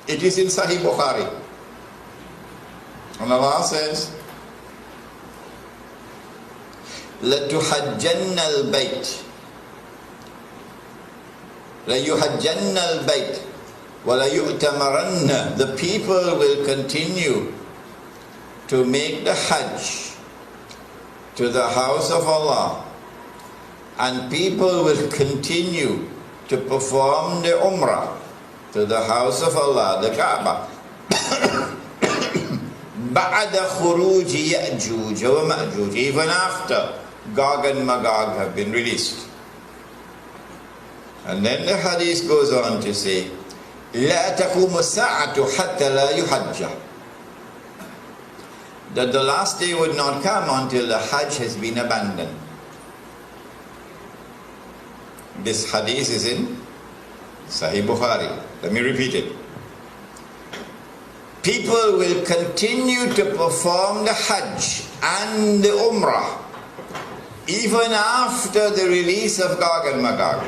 It is in Sahih Bukhari. And Allah says, لَتُحَجَّنَّ الْبَيْتِ لَيُحَجَّنَّ الْبَيْتِ وَلَيُؤْتَمَرَنَّ. The people will continue to make the Hajj to the house of Allah, and people will continue to perform the Umrah to the house of Allah, the Kaaba. بَعْدَ خُرُوجِ يَأْجُوجَ وَمَأْجُوجَ. Even after Gog and Magog have been released. And then the hadith goes on to say, لَا تَقُومُ السَّاعَةُ حَتَّى لَا يُحَجَّ. That the last day would not come until the Hajj has been abandoned. This hadith is in Sahih Bukhari. Let me repeat it. People will continue to perform the Hajj and the Umrah even after the release of Gog and Magog.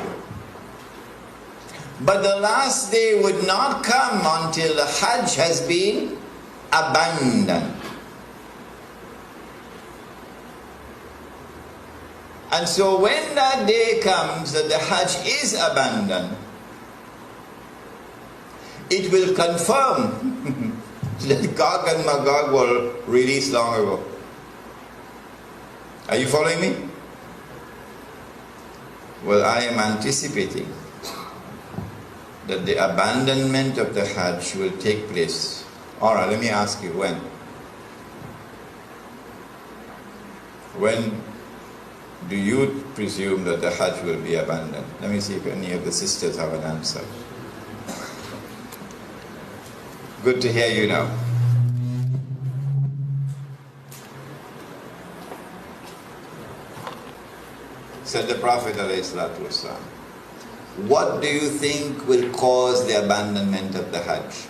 But the last day would not come until the Hajj has been abandoned. And so when that day comes that the Hajj is abandoned, it will confirm that Gog and Magog were released long ago. Are you following me? Well, I am anticipating that the abandonment of the Hajj will take place. Alright, let me ask you, when? When do you presume that the Hajj will be abandoned? Let me see if any of the sisters have an answer. Good to hear you now. Said the Prophet ﷺ, what do you think will cause the abandonment of the Hajj?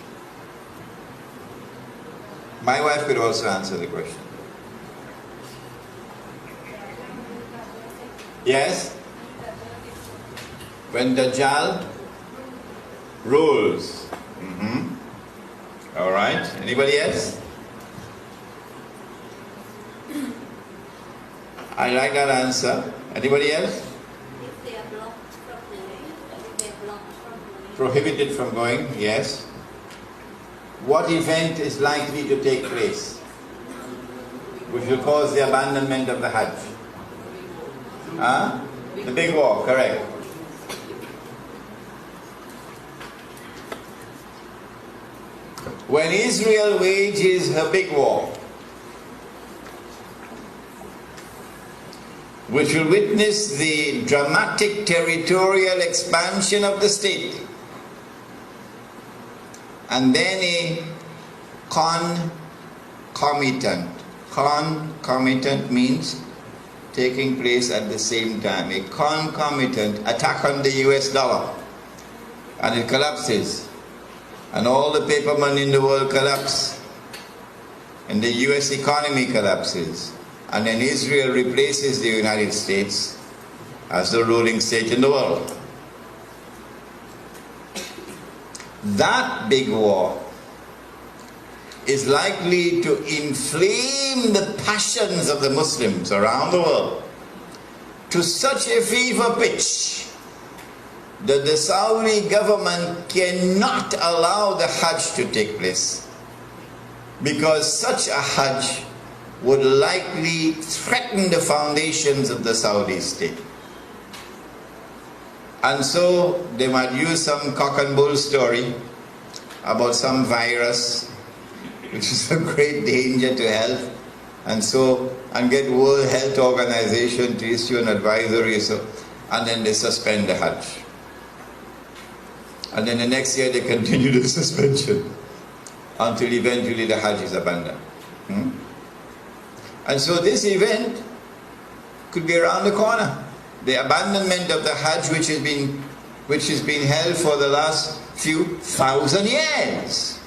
My wife could also answer the question. Yes? When Dajjal rules. All right. Anybody else? I like that answer. Anybody else? If they are blocked from going, if they are blocked from going. Prohibited from going, yes. What event is likely to take place which will cause the abandonment of the Hajj? The big war, correct. When Israel wages her big war, which will witness the dramatic territorial expansion of the state, and then a concomitant means taking place at the same time, a concomitant attack on the US dollar, and it collapses, and all the paper money in the world collapse, and the US economy collapses, and then Israel replaces the United States as the ruling state in the world. That big war is likely to inflame the passions of the Muslims around the world to such a fever pitch that the Saudi government cannot allow the Hajj to take place, because such a Hajj would likely threaten the foundations of the Saudi state. And so they might use some cock and bull story about some virus which is a great danger to health, and get World Health Organization to issue an advisory, and then they suspend the Hajj. And then the next year they continue the suspension until eventually the Hajj is abandoned. And so this event could be around the corner. The abandonment of the Hajj, which has been held for the last few thousand years.